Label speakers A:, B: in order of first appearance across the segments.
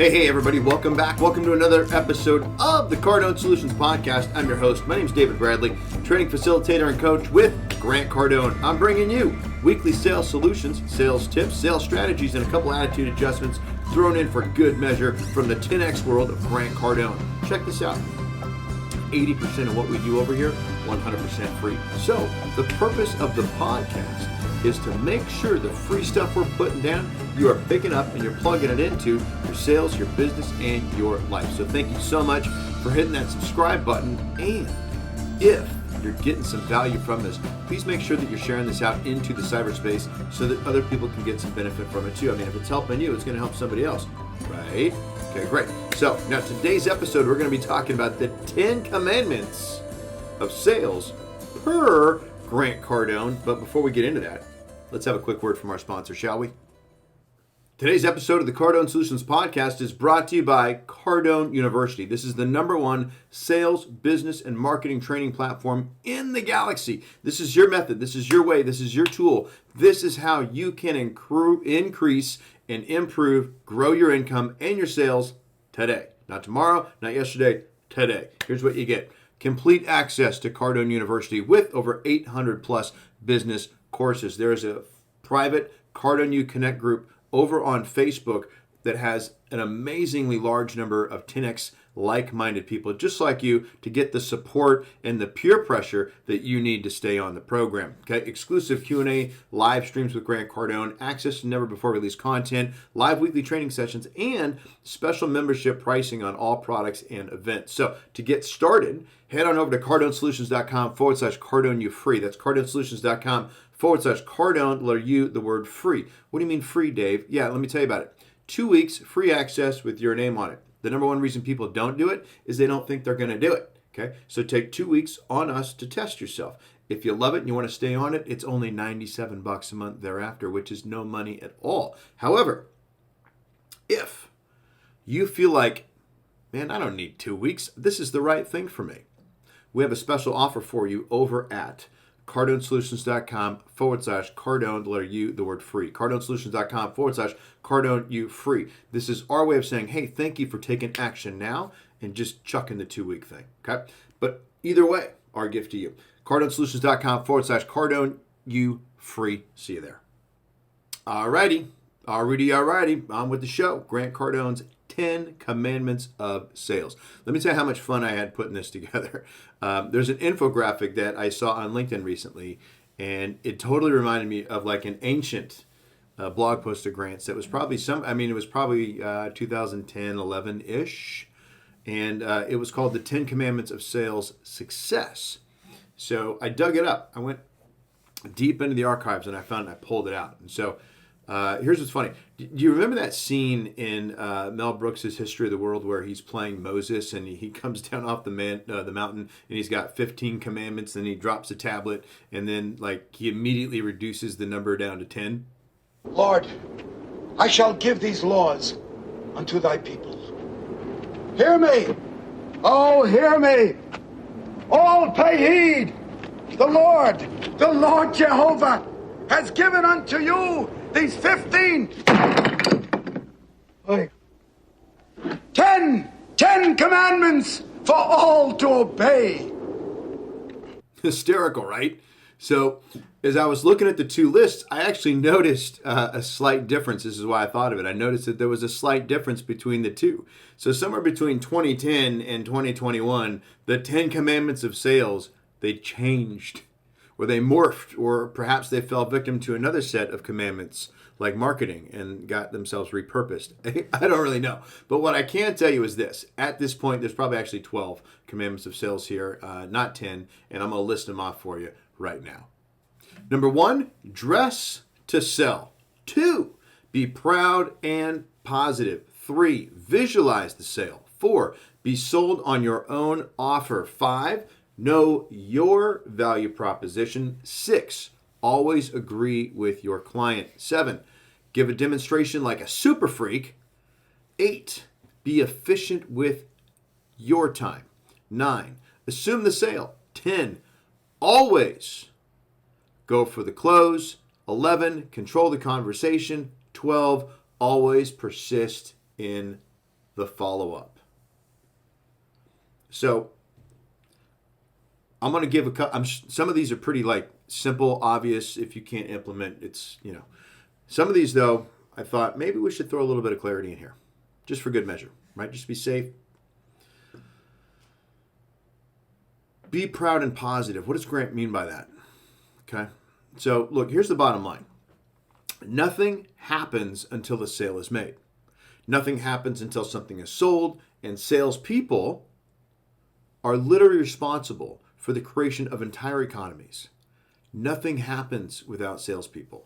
A: Hey, everybody, welcome back. Welcome to another episode of the Cardone Solutions Podcast. I'm your host. My name is David Bradley, training facilitator and coach with Grant Cardone. I'm bringing you weekly sales solutions, sales tips, sales strategies, and a couple attitude adjustments thrown in for good measure from the 10X world of Grant Cardone. Check this out. 80% of what we do over here, 100% free. So the purpose of the podcast is to make sure the free stuff we're putting down, you are picking up and you're plugging it into your sales, your business, and your life. So thank you so much for hitting that subscribe button. And if you're getting some value from this, please make sure that you're sharing this out into the cyberspace so that other people can get some benefit from it too. I mean, if it's helping you, it's going to help somebody else, right? Okay, great. So now today's episode, we're going to be talking about the 10 commandments of sales per Grant Cardone. But before we get into that, let's have a quick word from our sponsor, shall we? Today's episode of the Cardone Solutions Podcast is brought to you by Cardone University. This is the #1 sales, business, and marketing training platform in the galaxy. This is your method. This is your way. This is your tool. This is how you can increase and improve, grow your income and your sales today. Not tomorrow, not yesterday, today. Here's what you get. Complete access to Cardone University with over 800 plus business courses. There is a private Cardone U Connect group over on Facebook that has an amazingly large number of 10X like-minded people just like you to get the support and the peer pressure that you need to stay on the program. Okay, exclusive Q&A, live streams with Grant Cardone, access to never before released content, live weekly training sessions, and special membership pricing on all products and events. So to get started, head on over to cardonesolutions.com/Cardone free. That's cardonesolutions.com/Cardone, letter U, the word free. What do you mean free, Dave? Yeah, let me tell you about it. 2 weeks free access with your name on it. The #1 reason people don't do it is they don't think they're going to do it. Okay, so take 2 weeks on us to test yourself. If you love it and you want to stay on it, it's only $97 a month thereafter, which is no money at all. However, if you feel like, man, I don't need 2 weeks, this is the right thing for me, we have a special offer for you over at cardonesolutions.com/Cardone, the letter U, the word free. cardonesolutions.com/Cardone free. This is our way of saying, hey, thank you for taking action now and just chucking the 2 week thing. Okay. But either way, our gift to you. cardonesolutions.com/Cardone free. See you there. Alrighty. On with the show. Grant Cardone's 10 Commandments of Sales. Let me tell you how much fun I had putting this together. There's an infographic that I saw on LinkedIn recently, and it totally reminded me of like an ancient blog post of Grant's that was probably 2010, 11-ish, and it was called the 10 Commandments of Sales Success. So I dug it up. I went deep into the archives, and I pulled it out. And so here's what's funny. Do you remember that scene in Mel Brooks' History of the World where he's playing Moses and he comes down off the mountain and he's got 15 commandments and he drops a tablet and then like he immediately reduces the number down to 10?
B: Lord, I shall give these laws unto thy people. Hear me. Oh, hear me. All pay heed. The Lord Jehovah has given unto you these 15, 10 commandments for all to obey.
A: Hysterical, right? So as I was looking at the two lists, I actually noticed a slight difference. This is why I thought of it. I noticed that there was a slight difference between the two. So somewhere between 2010 and 2021, the 10 commandments of sales, they changed. Or they morphed, or perhaps they fell victim to another set of commandments like marketing and got themselves repurposed. I don't really know. But what I can tell you is this. At this point, there's probably actually 12 commandments of sales here, not 10, and I'm going to list them off for you right now. #1, dress to sell. 2, be proud and positive. 3, visualize the sale. 4, be sold on your own offer. 5, know your value proposition. 6, always agree with your client. 7, give a demonstration like a super freak. 8, be efficient with your time. 9, assume the sale. 10, always go for the close. 11, control the conversation. 12, always persist in the follow-up. So I'm going to give some of these are pretty like simple, obvious. If you can't implement, it's, some of these though, I thought maybe we should throw a little bit of clarity in here just for good measure, right? Just to be safe. Be proud and positive. What does Grant mean by that? Okay. So look, here's the bottom line. Nothing happens until the sale is made. Nothing happens until something is sold, and salespeople are literally responsible for the creation of entire economies. Nothing happens without salespeople.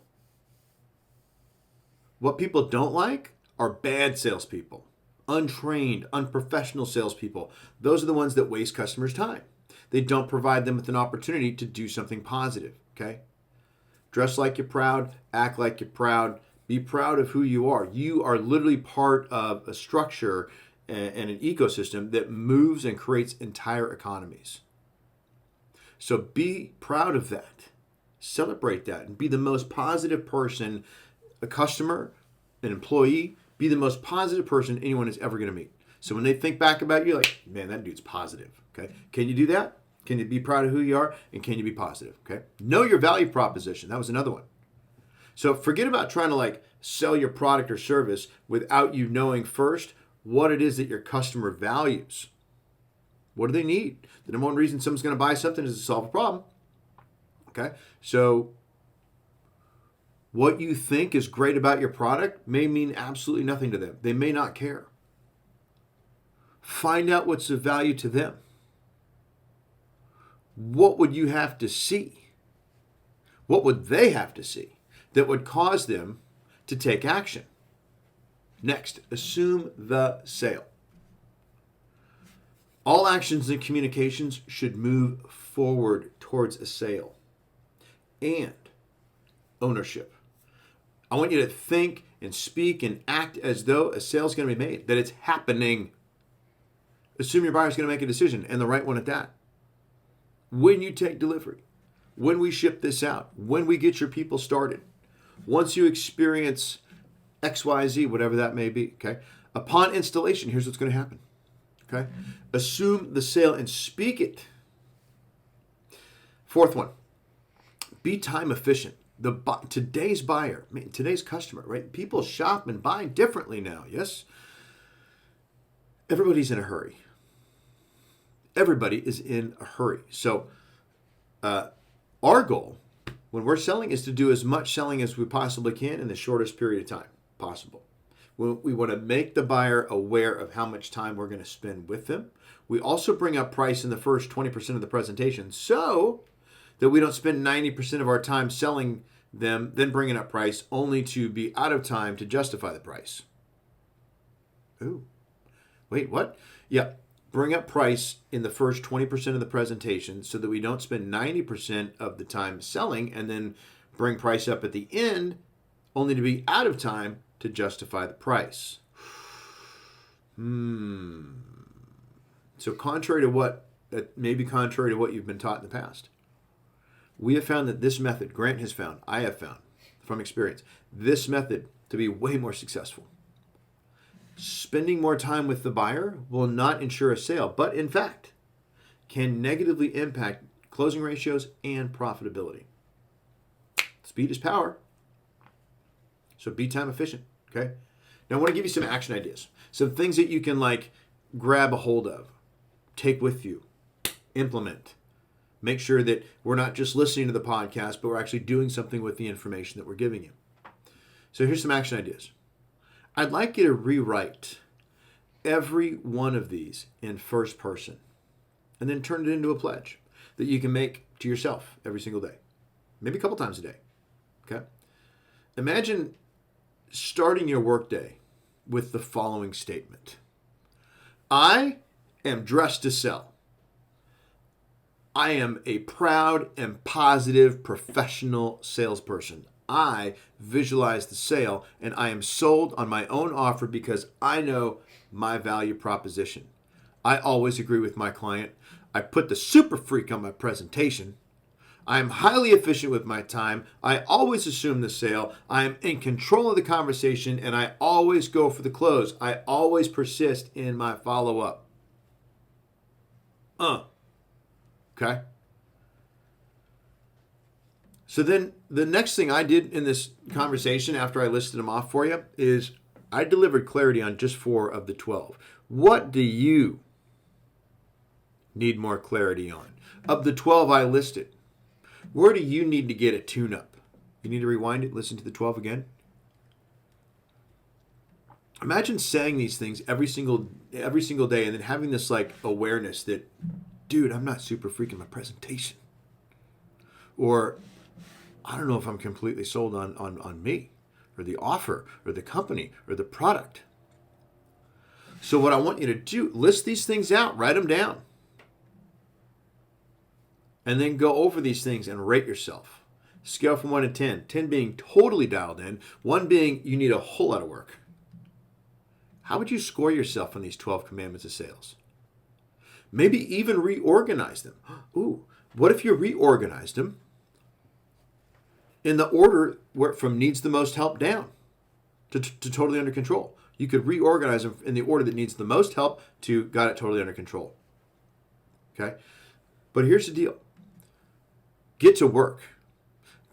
A: What people don't like are bad salespeople, untrained, unprofessional salespeople. Those are the ones that waste customers' time. They don't provide them with an opportunity to do something positive, okay? Dress like you're proud, act like you're proud, be proud of who you are. You are literally part of a structure and an ecosystem that moves and creates entire economies. So be proud of that. Celebrate that and be the most positive person, a customer, an employee, be the most positive person anyone is ever going to meet. So when they think back about you, like, man, that dude's positive, okay? Can you do that? Can you be proud of who you are? And can you be positive, okay? Know your value proposition. That was another one. So forget about trying to like sell your product or service without you knowing first what it is that your customer values. What do they need? The number one reason someone's going to buy something is to solve a problem. Okay? So what you think is great about your product may mean absolutely nothing to them. They may not care. Find out what's of value to them. What would you have to see? What would they have to see that would cause them to take action? Next, assume the sale. All actions and communications should move forward towards a sale. And ownership. I want you to think and speak and act as though a sale is going to be made, that it's happening. Assume your buyer's going to make a decision, and the right one at that. When you take delivery, when we ship this out, when we get your people started, once you experience XYZ, whatever that may be, okay? Upon installation, here's what's going to happen, okay? Assume the sale and speak it. Fourth one, be time efficient. Today's buyer, today's customer, right? People shop and buy differently now, yes? Everybody's in a hurry. Everybody is in a hurry. So our goal when we're selling is to do as much selling as we possibly can in the shortest period of time possible. We want to make the buyer aware of how much time we're going to spend with them. We also bring up price in the first 20% of the presentation so that we don't spend 90% of our time selling them, then bringing up price only to be out of time to justify the price. Ooh, wait, what? Yeah. Bring up price in the first 20% of the presentation so that we don't spend 90% of the time selling and then bring price up at the end only to be out of time to justify the price. So contrary to what you've been taught in the past, we have found that this method, Grant has found, I have found from experience, this method to be way more successful. Spending more time with the buyer will not ensure a sale, but in fact, can negatively impact closing ratios and profitability. Speed is power. So be time efficient, okay? Now I want to give you some action ideas. Some things that you can like grab a hold of, take with you, implement. Make sure that we're not just listening to the podcast, but we're actually doing something with the information that we're giving you. So here's some action ideas. I'd like you to rewrite every one of these in first person and then turn it into a pledge that you can make to yourself every single day, maybe a couple times a day, okay? Imagine starting your workday with the following statement. I am dressed to sell. I am a proud and positive professional salesperson. I visualize the sale and I am sold on my own offer because I know my value proposition. I always agree with my client. I put the super freak on my presentation. I am highly efficient with my time. I always assume the sale. I am in control of the conversation, and I always go for the close. I always persist in my follow-up. Okay? So then the next thing I did in this conversation after I listed them off for you is I delivered clarity on just 4 of the 12. What do you need more clarity on? Of the 12 I listed, where do you need to get a tune-up? You need to rewind it, listen to the 12 again. Imagine saying these things every single day and then having this like awareness that, dude, I'm not super freaking my presentation. Or I don't know if I'm completely sold on me or the offer or the company or the product. So what I want you to do, list these things out, write them down. And then go over these things and rate yourself. Scale from 1 to 10. 10 being totally dialed in. 1 being you need a whole lot of work. How would you score yourself on these 12 commandments of sales? Maybe even reorganize them. Ooh, what if you reorganized them in the order where from needs the most help down to totally under control? You could reorganize them in the order that needs the most help to got it totally under control. Okay? But here's the deal. Get to work.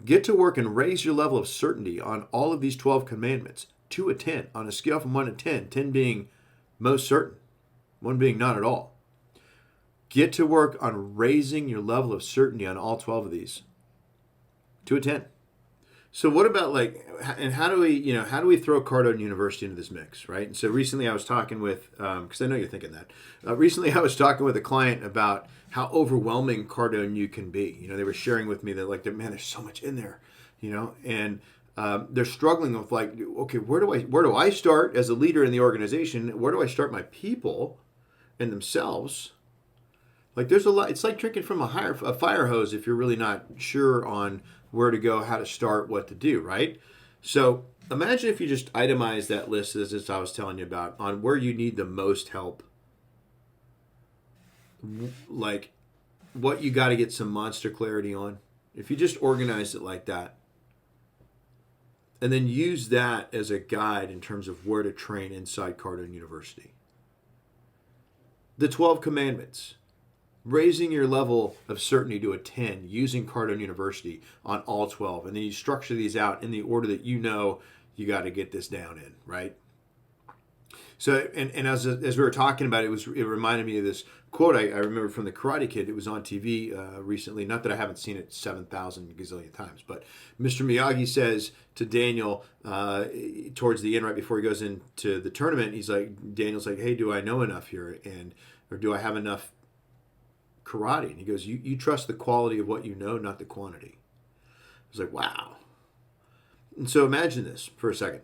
A: Get to work and raise your level of certainty on all of these 12 commandments to a 10 on a scale from 1 to 10, 10 being most certain, 1 being not at all. Get to work on raising your level of certainty on all 12 of these to a 10. So what about and how do we throw Cardone University into this mix, right? And so recently I was talking with, because I know you're thinking that, recently I was talking with a client about how overwhelming Cardone U can be. They were sharing with me that man, there's so much in there, and they're struggling with okay, where do I start as a leader in the organization? Where do I start my people and themselves? There's a lot. It's like drinking from a fire hose if you're really not sure on where to go, how to start, what to do, right? So imagine if you just itemize that list as I was telling you about on where you need the most help, like what you got to get some monster clarity on. If you just organize it like that, and then use that as a guide in terms of where to train inside Cardone University. The 12 commandments. Raising your level of certainty to a 10 using Cardone University on all 12. And then you structure these out in the order that you got to get this down in, right? So, and as we were talking about it, it reminded me of this quote I remember from the Karate Kid. It was on TV recently. Not that I haven't seen it 7,000 gazillion times, but Mr. Miyagi says to Daniel towards the end, right before he goes into the tournament, Daniel's like, hey, do I know enough here? Or do I have enough karate? And he goes, you trust the quality of what you know, not the quantity. I was like, wow. And so imagine this for a second.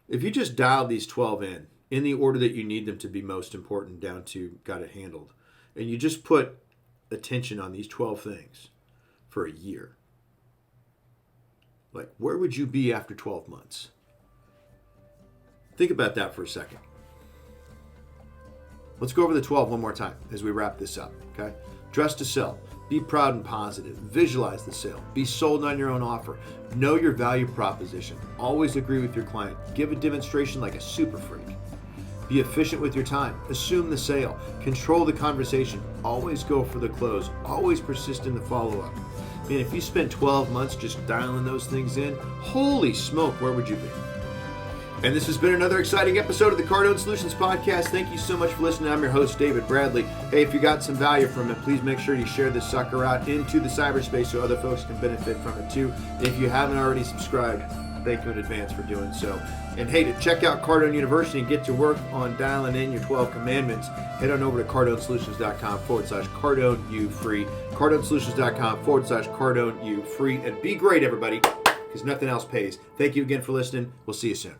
A: If you just dialed these 12 in the order that you need them to be most important down to got it handled, and you just put attention on these 12 things for a year, where would you be after 12 months? Think about that for a second. Let's go over the 12 one more time as we wrap this up, okay? Dress to sell. Be proud and positive. Visualize the sale. Be sold on your own offer. Know your value proposition. Always agree with your client. Give a demonstration like a super freak. Be efficient with your time. Assume the sale. Control the conversation. Always go for the close. Always persist in the follow-up. Man, if you spent 12 months just dialing those things in, holy smoke, where would you be? And this has been another exciting episode of the Cardone Solutions Podcast. Thank you so much for listening. I'm your host, David Bradley. Hey, if you got some value from it, please make sure you share this sucker out into the cyberspace so other folks can benefit from it too. If you haven't already subscribed, thank you in advance for doing so. And hey, to check out Cardone University and get to work on dialing in your 12 commandments, head on over to cardonesolutions.com/CardoneU-free. cardonesolutions.com/CardoneU-free. And be great, everybody, because nothing else pays. Thank you again for listening. We'll see you soon.